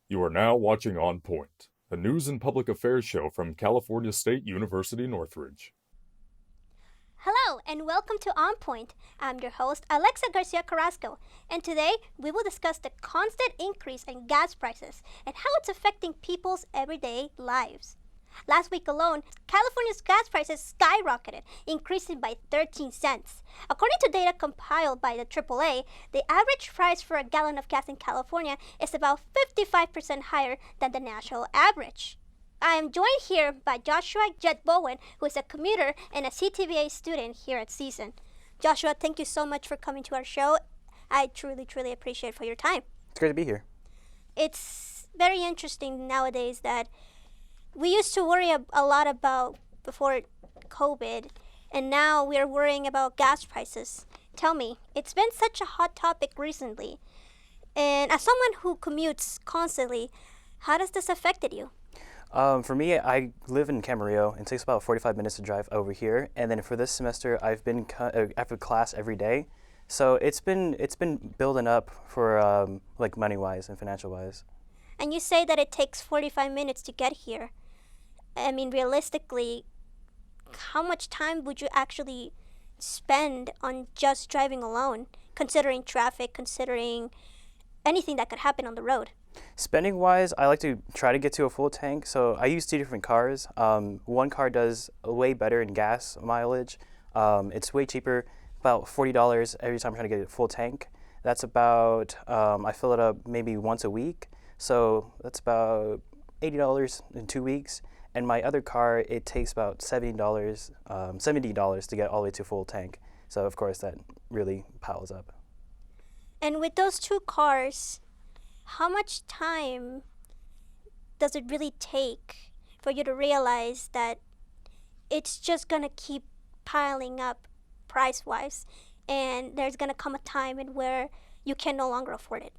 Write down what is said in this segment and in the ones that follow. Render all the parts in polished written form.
You are now watching On Point, a news and public affairs show from California State University Northridge. Hello and welcome to On Point. I'm your host, Alexa Garcia Carrasco, and today we will discuss the constant increase in gas prices and how it's affecting people's everyday lives. Last week alone, California's gas prices skyrocketed, increasing by 13 cents. According to data compiled by the AAA, the average price for a gallon of gas in California is about 55% higher than the national average. I am joined here by Joshua Jett Bowman, who is a commuter and a CTVA student here at CSUN. Joshua, thank you so much for coming to our show. I truly appreciate for your time. It's great to be here. It's very interesting nowadays that we used to worry a lot about before COVID, and now we're worrying about gas prices. Tell me, it's been such a hot topic recently, and as someone who commutes constantly, how does this affected you? For me, I live in Camarillo, and it takes about 45 minutes to drive over here. And then for this semester, I've been after class every day, so it's been building up for like money wise and financial wise. And you say that it takes 45 minutes to get here. I mean, realistically, how much time would you actually spend on just driving alone, considering traffic, considering anything that could happen on the road? Spending wise, I like to try to get to a full tank, so I use two different cars. One car does way better in gas mileage. It's way cheaper, about $40 every time I'm trying to get a full tank. That's about, I fill it up maybe once a week, so that's about $80 in 2 weeks. And my other car, it takes about $70 to get all the way to full tank. So of course that really piles up. And with those two cars, how much time does it really take for you to realize that it's just gonna keep piling up price-wise, and there's gonna come a time in where you can no longer afford it?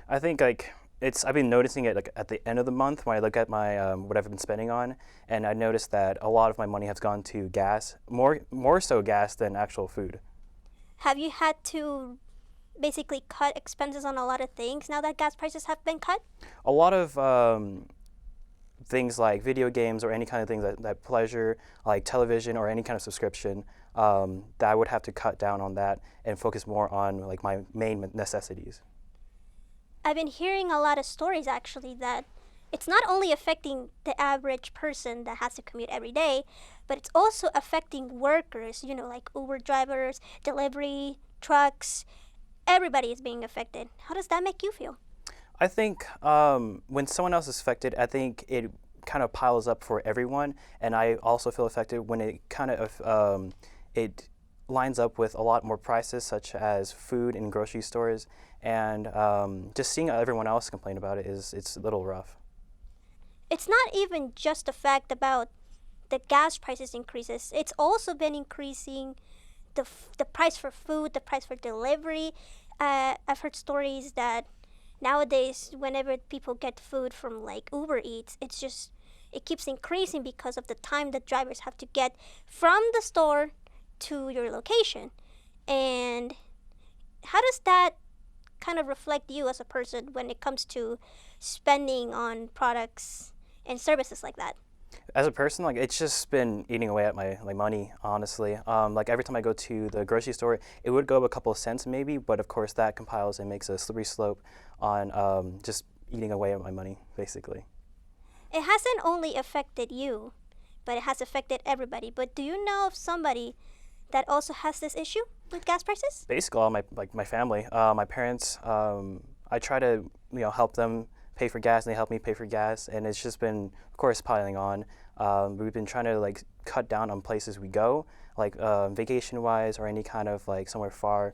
I think I've been noticing it like at the end of the month when I look at my what I've been spending on, and I noticed that a lot of my money has gone to gas, more so gas than actual food. Have you had to basically cut expenses on a lot of things now that gas prices have been cut? A lot of things like video games or any kind of things that pleasure, like television or any kind of subscription, that I would have to cut down on that and focus more on like my main necessities. I've been hearing a lot of stories actually that it's not only affecting the average person that has to commute every day, but it's also affecting workers, like Uber drivers, delivery, trucks. Everybody is being affected. How does that make you feel? I think when someone else is affected, I think it kind of piles up for everyone, and I also feel affected when it kind of it lines up with a lot more prices, such as food in grocery stores, and just seeing everyone else complain about it's a little rough. It's not even just the fact about the gas prices increases. It's also been increasing the price for food, the price for delivery. I've heard stories that nowadays, whenever people get food from like Uber Eats, it keeps increasing because of the time that drivers have to get from the store to your location. And how does that kind of reflect you as a person when it comes to spending on products and services like that? As a person, like it's just been eating away at my money, honestly. Like every time I go to the grocery store, it would go up a couple of cents maybe, but of course that compiles and makes a slippery slope on just eating away at my money, basically. It hasn't only affected you, but it has affected everybody. But do you know of somebody that also has this issue with gas prices? Basically, all my family, my parents. I try to help them pay for gas, and they help me pay for gas, and it's just been, of course, piling on. We've been trying to like cut down on places we go, like vacation-wise or any kind of like somewhere far,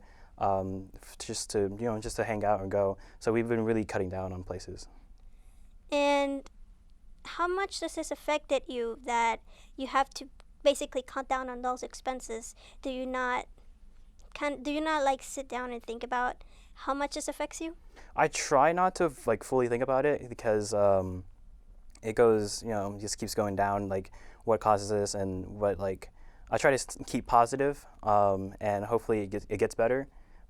just to hang out and go. So we've been really cutting down on places. And how much does this affected you that you have to basically cut down on those expenses? Do you not like sit down and think about how much this affects you? I try not to like fully think about it because it goes, just keeps going down, like what causes this and what, like, I try to keep positive, and hopefully it gets better.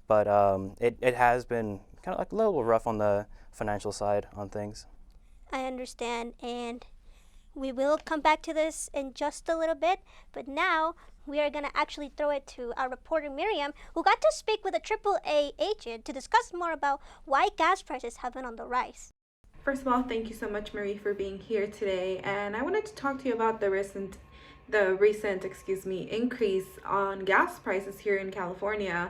But it has been kind of like a little rough on the financial side on things. I understand, and we will come back to this in just a little bit, but now we are going to actually throw it to our reporter Miriam, who got to speak with a AAA agent to discuss more about why gas prices have been on the rise. First of all, thank you so much, Marie, for being here today. And I wanted to talk to you about the recent increase on gas prices here in California.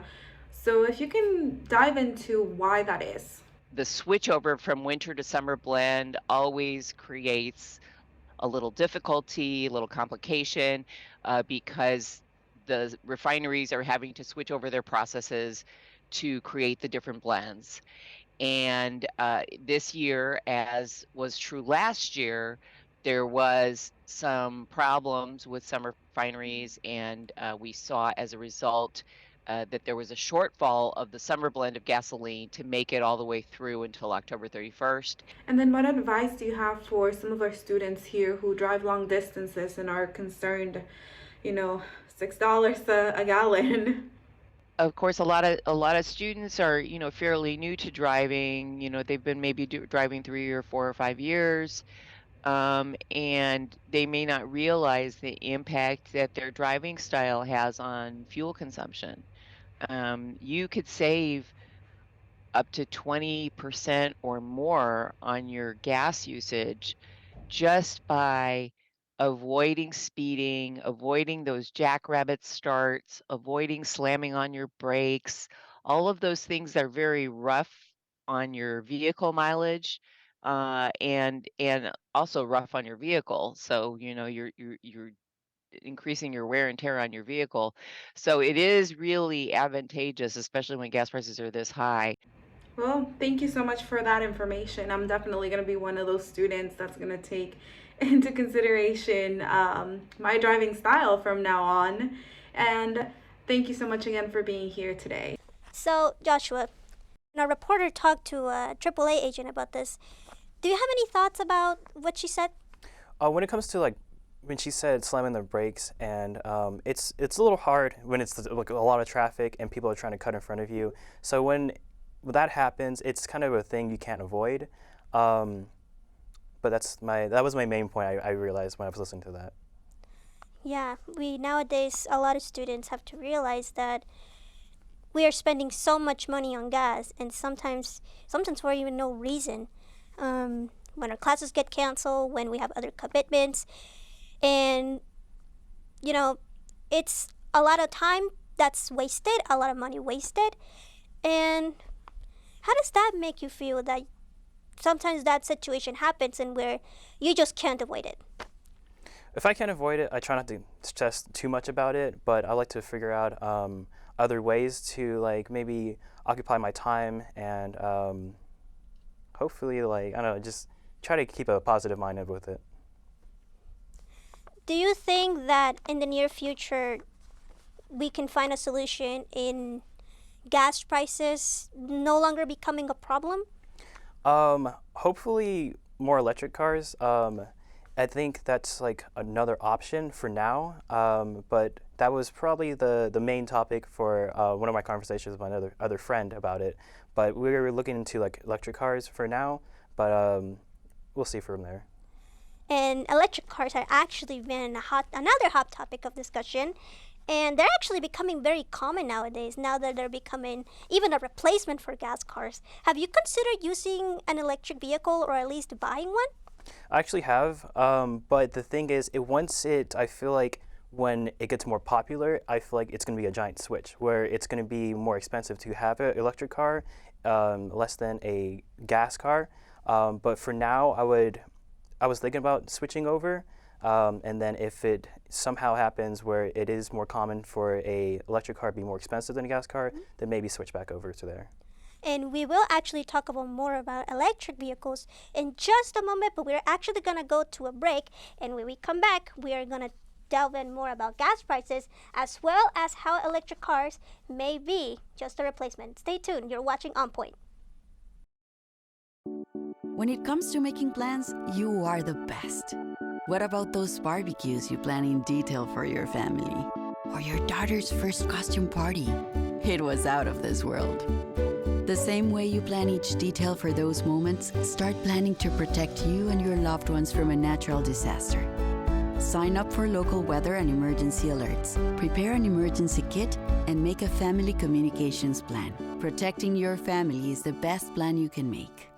So if you can dive into why that is. The switchover from winter to summer blend always creates a little difficulty, a little complication, because the refineries are having to switch over their processes to create the different blends. And this year, as was true last year, there was some problems with some refineries, and we saw as a result that there was a shortfall of the summer blend of gasoline to make it all the way through until October 31st. And then what advice do you have for some of our students here who drive long distances and are concerned, $6 a gallon? Of course, a lot of students are, fairly new to driving. They've been maybe driving 3 or 4 or 5 years, and they may not realize the impact that their driving style has on fuel consumption. You could save up to 20% or more on your gas usage just by avoiding speeding, avoiding those jackrabbit starts, avoiding slamming on your brakes. All of those things are very rough on your vehicle mileage, and also rough on your vehicle. So you're increasing your wear and tear on your vehicle. So it is really advantageous, especially when gas prices are this high. Well, thank you so much for that information. I'm definitely going to be one of those students that's going to take into consideration my driving style from now on. And thank you so much again for being here today. So, Joshua, our reporter talked to a AAA agent about this. Do you have any thoughts about what she said? When it comes to when she said slamming the brakes, and it's a little hard when it's a lot of traffic and people are trying to cut in front of you. So when that happens, it's kind of a thing you can't avoid. But that was my main point. I realized when I was listening to that. Yeah, nowadays a lot of students have to realize that we are spending so much money on gas, and sometimes for even no reason. When our classes get canceled, when we have other commitments, and it's a lot of time that's wasted, a lot of money wasted. And how does that make you feel that sometimes that situation happens and where you just can't avoid it? If I can't avoid it, I try not to stress too much about it, but I like to figure out other ways to maybe occupy my time and hopefully I don't know, just try to keep a positive mind with it. Do you think that in the near future we can find a solution in gas prices no longer becoming a problem? Hopefully more electric cars. I think that's another option for now, but that was probably the main topic for one of my conversations with my other friend about it. But we were looking into electric cars for now, but we'll see from there. And electric cars have actually been another hot topic of discussion. And they're actually becoming very common nowadays, now that they're becoming even a replacement for gas cars. Have you considered using an electric vehicle or at least buying one? I actually have, but the thing is, I feel like when it gets more popular, I feel like it's going to be a giant switch, where it's going to be more expensive to have an electric car, less than a gas car. But for now, I was thinking about switching over. And then if it somehow happens where it is more common for a electric car to be more expensive than a gas car, then maybe switch back over to there. And we will actually talk about more about electric vehicles in just a moment, but we're actually going to go to a break. And when we come back, we are going to delve in more about gas prices as well as how electric cars may be just a replacement. Stay tuned. You're watching On Point. When it comes to making plans, you are the best. What about those barbecues you plan in detail for your family? Or your daughter's first costume party? It was out of this world. The same way you plan each detail for those moments, start planning to protect you and your loved ones from a natural disaster. Sign up for local weather and emergency alerts. Prepare an emergency kit and make a family communications plan. Protecting your family is the best plan you can make.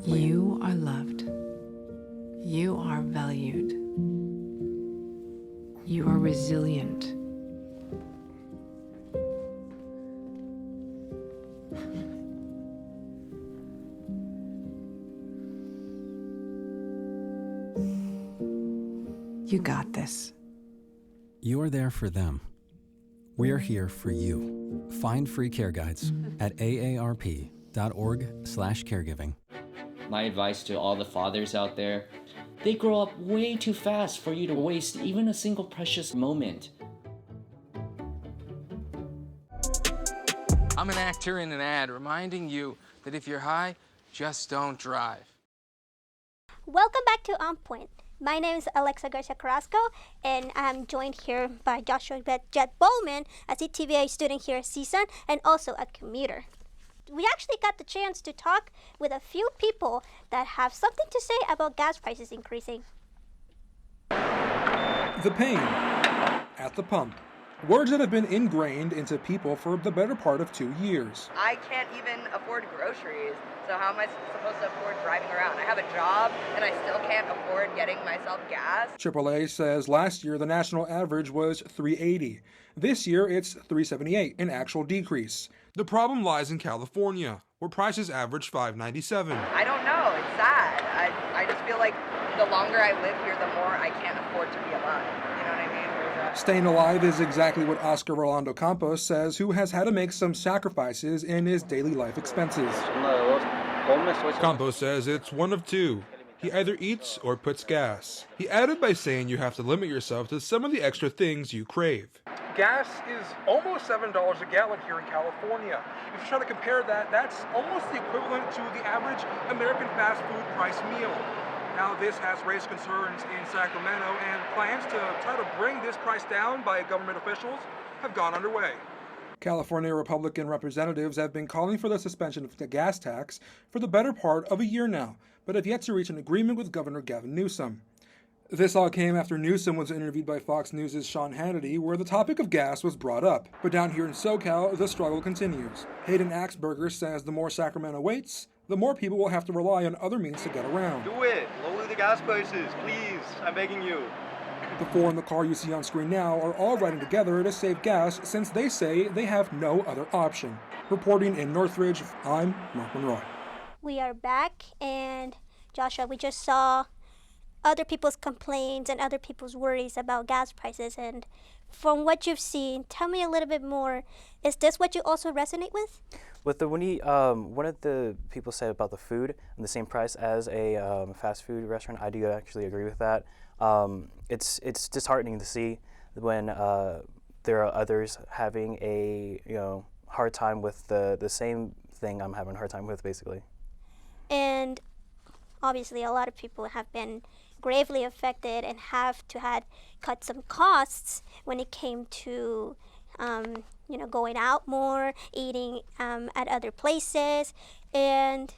You are loved. You are valued. You are resilient. You got this. You're there for them. We're here for you. Find free care guides at aarp.org/caregiving. My advice to all the fathers out there, they grow up way too fast for you to waste even a single precious moment. I'm an actor in an ad reminding you that if you're high, just don't drive. Welcome back to On Point. My name is Alexa Garcia Carrasco, and I'm joined here by Joshua Jett Bowman, a CTVA student here at CSUN, and also a commuter. We actually got the chance to talk with a few people that have something to say about gas prices increasing. The pain at the pump. Words that have been ingrained into people for the better part of 2 years. I can't even afford groceries, so how am I supposed to afford driving around? I have a job, and I still can't afford getting myself gas. AAA says last year the national average was $3.80. This year it's $3.78, an actual decrease. The problem lies in California, where prices average $5.97. I don't know, it's sad. I just feel like the longer I live here, the more I can't afford to be alive. You know what I mean? Staying alive is exactly what Oscar Rolando Campos says, who has had to make some sacrifices in his daily life expenses. Campos says it's one of two. He either eats or puts gas. He added by saying you have to limit yourself to some of the extra things you crave. Gas is almost $7 a gallon here in California. If you try to compare that, that's almost the equivalent to the average American fast food price meal. Now, this has raised concerns in Sacramento, and plans to try to bring this price down by government officials have gone underway. California Republican representatives have been calling for the suspension of the gas tax for the better part of a year now, but have yet to reach an agreement with Governor Gavin Newsom. This all came after Newsom was interviewed by Fox News' Sean Hannity, where the topic of gas was brought up. But down here in SoCal, the struggle continues. Hayden Axberger says the more Sacramento waits, the more people will have to rely on other means to get around. Do it! Lower the gas prices, please! I'm begging you. The four in the car you see on screen now are all riding together to save gas since they say they have no other option. Reporting in Northridge, I'm Mark Monroy. We are back, and Joshua, we just saw other people's complaints and other people's worries about gas prices, and from what you've seen, tell me a little bit more. Is this what you also resonate with? With the one of the people said about the food and the same price as a fast food restaurant, I do actually agree with that. It's disheartening to see when there are others having a hard time with the same thing I'm having a hard time with, basically. And obviously, a lot of people have been gravely affected and have to cut some costs when it came to going out more, eating at other places. And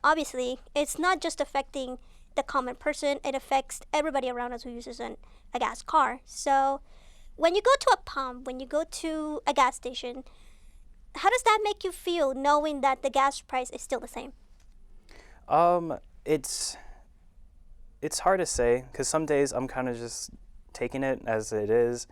obviously, it's not just affecting the common person, it affects everybody around us who uses a gas car. So when you go to a pump, when you go to a gas station, how does that make you feel knowing that the gas price is still the same? It's hard to say, because some days I'm kind of just taking it as it is.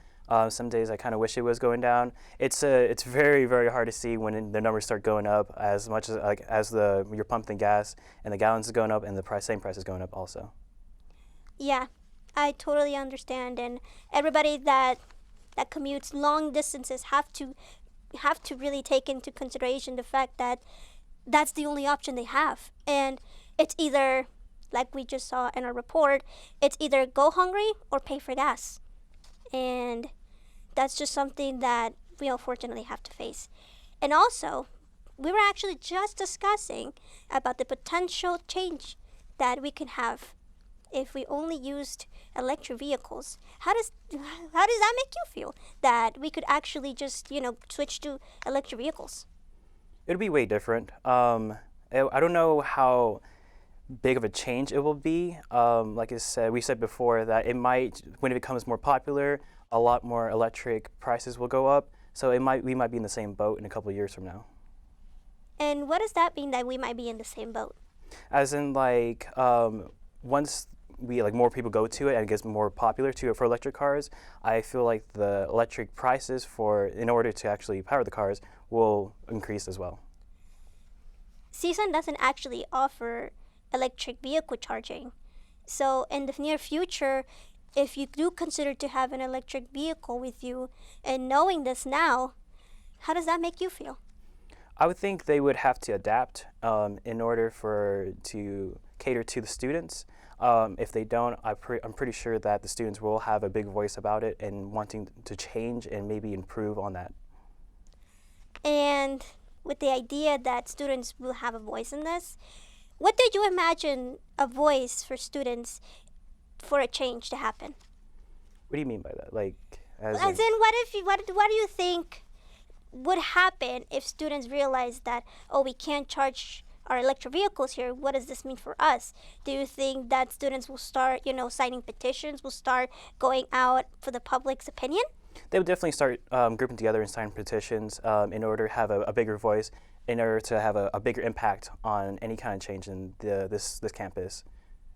Some days I kind of wish it was going down. It's very, very hard to see when the numbers start going up as much as you're pumping gas and the gallons is going up and the same price is going up also. Yeah, I totally understand, and everybody that commutes long distances have to really take into consideration the fact that that's the only option they have, and it's either, like we just saw in our report, it's either go hungry or pay for gas, and that's just something that we unfortunately have to face. And also, we were actually just discussing about the potential change that we can have if we only used electric vehicles. How does that make you feel, that we could actually just switch to electric vehicles? It'll be way different. I don't know how big of a change it will be. Like we said before, that it might, when it becomes more popular, a lot more electric prices will go up. So we might be in the same boat in a couple of years from now. And what does that mean that we might be in the same boat? As in, like, once more people go to it and it gets more popular for electric cars, I feel like the electric prices in order to actually power the cars will increase as well. CSUN doesn't actually offer electric vehicle charging. So in the near future, if you do consider to have an electric vehicle with you, and knowing this now, how does that make you feel? I would think they would have to adapt in order to cater to the students. If they don't, I'm pretty sure that the students will have a big voice about it and wanting to change and maybe improve on that. And with the idea that students will have a voice in this, what did you imagine a voice for students for a change to happen? What do you mean by that? Like, what do you think would happen if students realize that, oh, we can't charge our electric vehicles here? What does this mean for us? Do you think that students will start, signing petitions, will start going out for the public's opinion? They would definitely start grouping together and signing petitions in order to have a bigger voice, in order to have a bigger impact on any kind of change in this campus.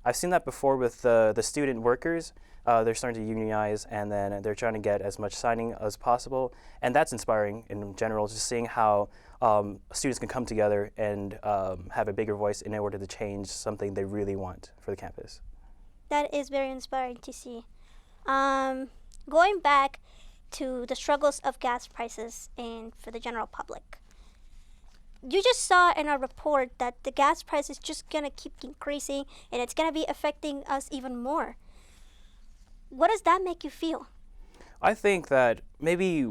I've seen that before with the student workers. They're starting to unionize, and then they're trying to get as much signing as possible. And that's inspiring in general, just seeing how students can come together and have a bigger voice in order to change something they really want for the campus. That is very inspiring to see. Going back to the struggles of gas prices and for the general public. You just saw in our report that the gas price is just going to keep increasing, and it's going to be affecting us even more. What does that make you feel? I think that maybe,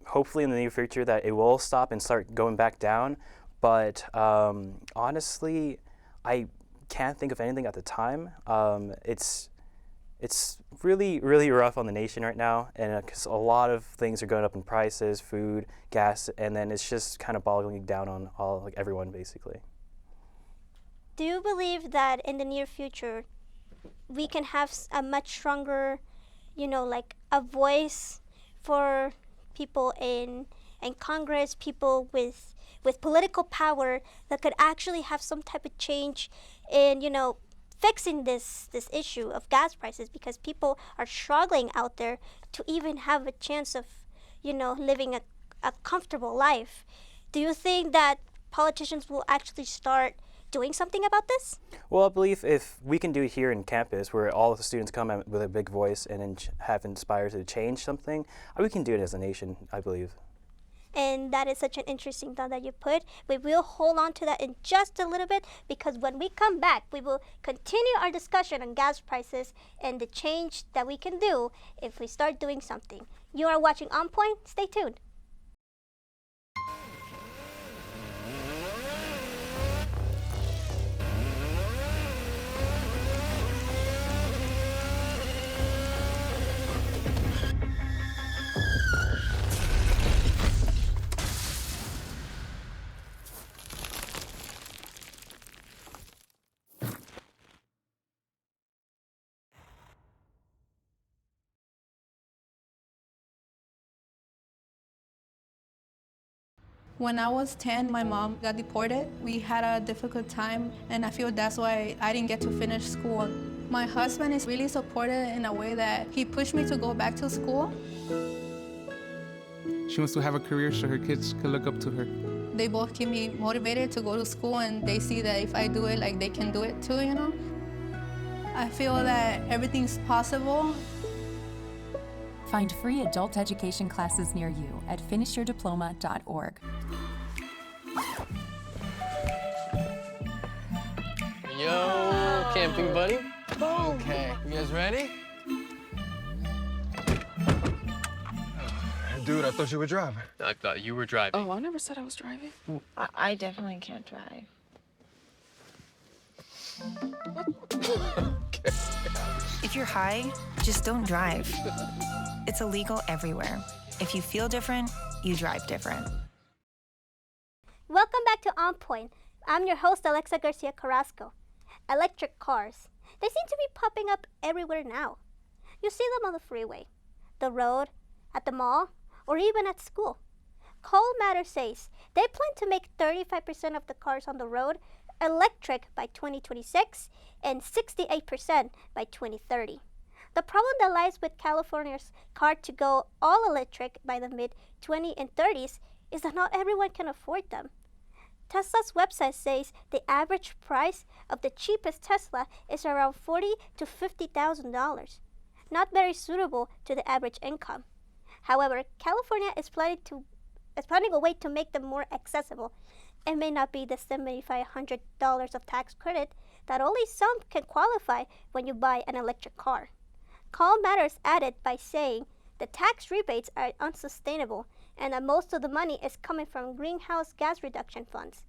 hopefully in the near future, that it will stop and start going back down. But honestly, I can't think of anything at the time. It's really, really rough on the nation right now, and because a lot of things are going up in prices, food, gas, and then it's just kind of boggling down on everyone basically. Do you believe that in the near future we can have a much stronger, a voice for people in Congress, people with political power that could actually have some type of change in, fixing this issue of gas prices, because people are struggling out there to even have a chance of, living a comfortable life? Do you think that politicians will actually start doing something about this? Well, I believe if we can do it here in campus, where all of the students come out with a big voice and have inspired to change something, we can do it as a nation, I believe. And that is such an interesting thought that you put. We will hold on to that in just a little bit, because when we come back, we will continue our discussion on gas prices and the change that we can do if we start doing something. You are watching On Point. Stay tuned. When I was 10, my mom got deported. We had a difficult time, and I feel that's why I didn't get to finish school. My husband is really supportive in a way that he pushed me to go back to school. She wants to have a career so her kids can look up to her. They both keep me motivated to go to school, and they see that if I do it, they can do it too, I feel that everything's possible. Find free adult education classes near you at finishyourdiploma.org. Yo, camping buddy. Okay, you guys ready? Dude, I thought you were driving. I thought you were driving. Oh, I never said I was driving. I definitely can't drive. Okay. If you're high, just don't drive. It's illegal everywhere. If you feel different, you drive different. On Point. I'm your host, Alexa Garcia Carrasco. Electric cars. They seem to be popping up everywhere now. You see them on the freeway, the road, at the mall, or even at school. Call Matter says they plan to make 35% of the cars on the road electric by 2026 and 68% by 2030. The problem that lies with California's car to go all electric by the mid-20s and 30s is that not everyone can afford them. Tesla's website says the average price of the cheapest Tesla is around $40,000 to $50,000, not very suitable to the average income. However, California is planning a way to make them more accessible. It may not be the $7,500 of tax credit that only some can qualify when you buy an electric car. Call Matters added by saying the tax rebates are unsustainable and that most of the money is coming from greenhouse gas reduction funds.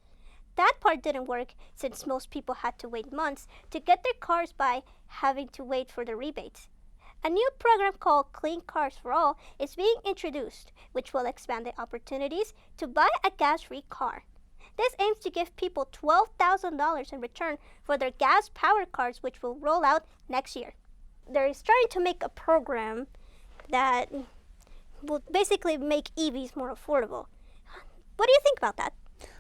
That part didn't work since most people had to wait months to get their cars by having to wait for the rebates. A new program called Clean Cars for All is being introduced, which will expand the opportunities to buy a gas-free car. This aims to give people $12,000 in return for their gas-powered cars, which will roll out next year. They're starting to make a program that will basically make EVs more affordable. What do you think about that?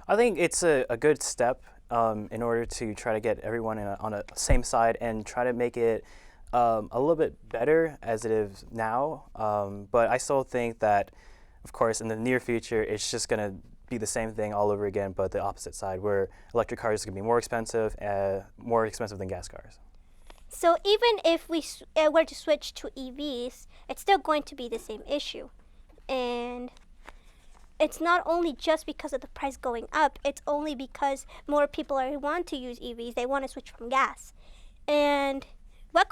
I think it's a good step in order to try to get everyone on a same side and try to make it a little bit better as it is now. But I still think that, of course, in the near future, it's just going to be the same thing all over again, but the opposite side, where electric cars are going to be more expensive than gas cars. So even if we were to switch to EVs, it's still going to be the same issue. And it's not only just because of the price going up, it's only because more people want to use EVs. They want to switch from gas. And what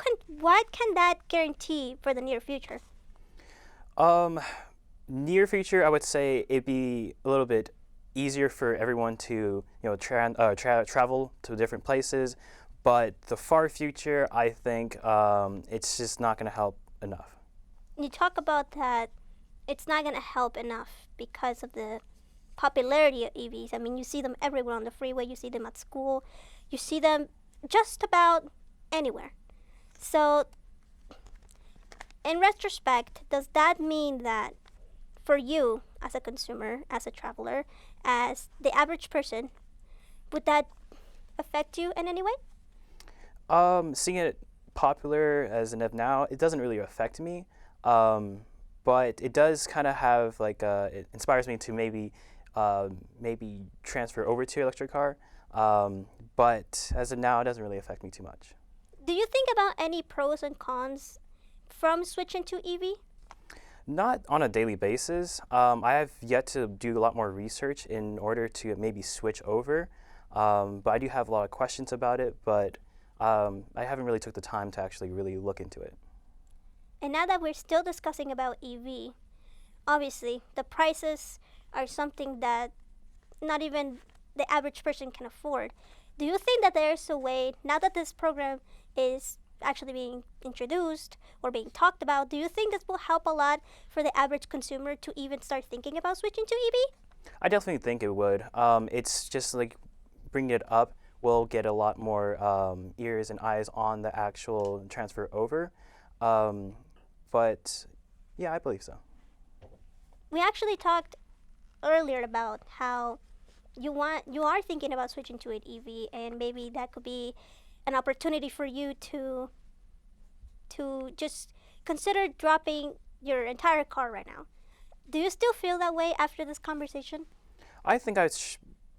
can that guarantee for the near future? Near future, I would say it'd be a little bit easier for everyone to travel to different places. But the far future, I think it's just not going to help enough. You talk about that it's not going to help enough because of the popularity of EVs. I mean, you see them everywhere on the freeway. You see them at school. You see them just about anywhere. So, in retrospect, does that mean that for you as a consumer, as a traveler, as the average person, would that affect you in any way? Seeing it popular as an of now, it doesn't really affect me, but it does kind of have it inspires me to maybe transfer over to electric car. But as of now, it doesn't really affect me too much. Do you think about any pros and cons from switching to EV? Not on a daily basis. I have yet to do a lot more research in order to maybe switch over, but I do have a lot of questions about it, but I haven't really took the time to actually really look into it. And now that we're still discussing about EV, obviously the prices are something that not even the average person can afford. Do you think that there's a way, now that this program is actually being introduced or being talked about, do you think this will help a lot for the average consumer to even start thinking about switching to EV? I definitely think it would. It's just like bringing it up will get a lot more ears and eyes on the actual transfer over. But yeah, I believe so. We actually talked earlier about how you are thinking about switching to an EV, and maybe that could be an opportunity for you to just consider dropping your entire car right now. Do you still feel that way after this conversation? I think I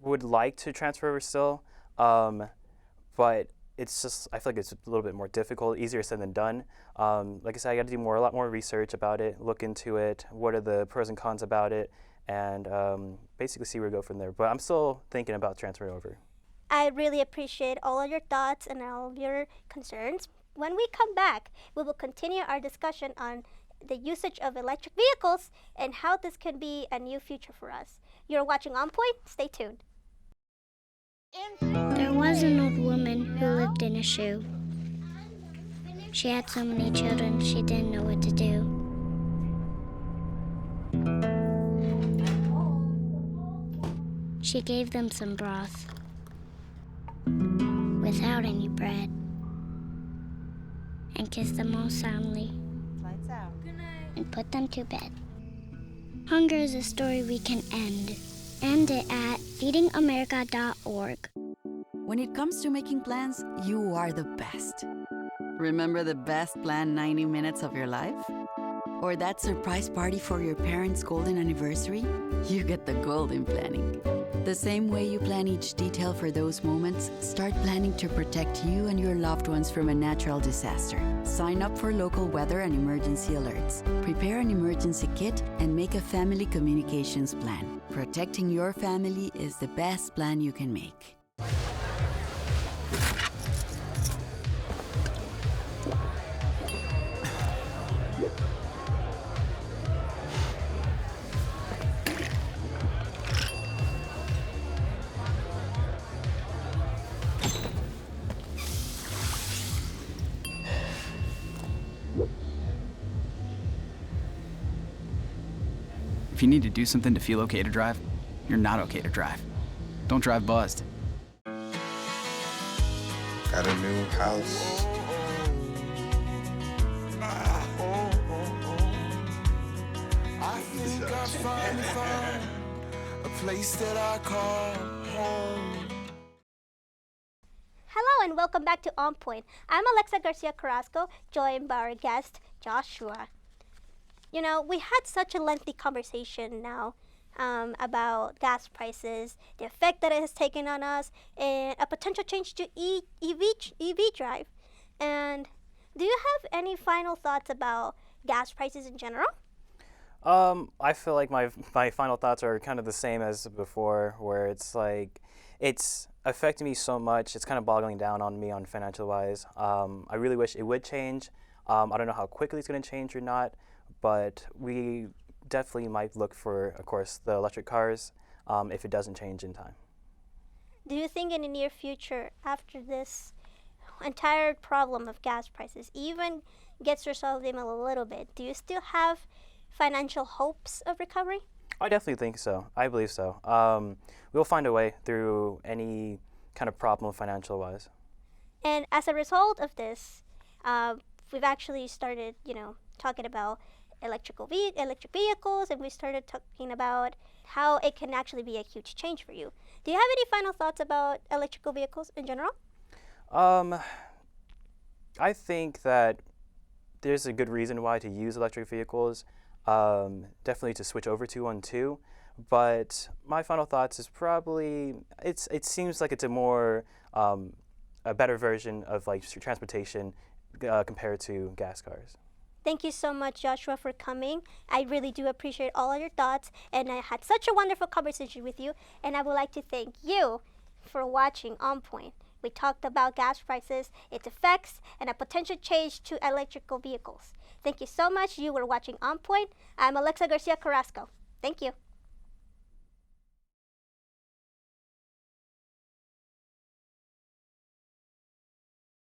would like to transfer over still, but it's just, I feel like it's a little bit more difficult, easier said than done. Like I said, I got to do a lot more research about it, look into it, what are the pros and cons about it, and basically see where we go from there. But I'm still thinking about transferring over. I really appreciate all of your thoughts and all of your concerns. When we come back, we will continue our discussion on the usage of electric vehicles and how this can be a new future for us. You're watching On Point. Stay tuned. There was an old woman who lived in a shoe. She had so many children, she didn't know what to do. She gave them some broth without any bread and kissed them all soundly and put them to bed. Hunger is a story we can end. End it at feedingamerica.org. When it comes to making plans, you are the best. Remember the best planned 90 minutes of your life? Or that surprise party for your parents' golden anniversary? You get the golden planning. The same way you plan each detail for those moments, start planning to protect you and your loved ones from a natural disaster. Sign up for local weather and emergency alerts. Prepare an emergency kit and make a family communications plan. Protecting your family is the best plan you can make. If you need to do something to feel okay to drive, you're not okay to drive. Don't drive buzzed. Got a new house. I think I finally found a place that I call home. Hello and welcome back to On Point. I'm Alexa Garcia Carrasco, joined by our guest, Joshua. You know, we had such a lengthy conversation now about gas prices, the effect that it has taken on us, and a potential change to EV drive. And do you have any final thoughts about gas prices in general? I feel like my final thoughts are kind of the same as before, where it's like, it's affecting me so much, it's kind of boggling down on me on financial wise. I really wish it would change. I don't know how quickly it's going to change or not, but we definitely might look for, of course, the electric cars if it doesn't change in time. Do you think in the near future, after this entire problem of gas prices even gets resolved even a little bit, do you still have financial hopes of recovery? I definitely think so. I believe so. We'll find a way through any kind of problem financial wise. And as a result of this, we've actually started, talking about electric vehicles, and we started talking about how it can actually be a huge change for you. Do you have any final thoughts about electrical vehicles in general? I think that there's a good reason why to use electric vehicles, definitely to switch over to one too. But my final thoughts is probably, it seems like it's a more, a better version of like transportation compared to gas cars. Thank you so much, Joshua, for coming. I really do appreciate all of your thoughts, and I had such a wonderful conversation with you, and I would like to thank you for watching On Point. We talked about gas prices, its effects, and a potential change to electrical vehicles. Thank you so much. You were watching On Point. I'm Alexa Garcia Carrasco. Thank you.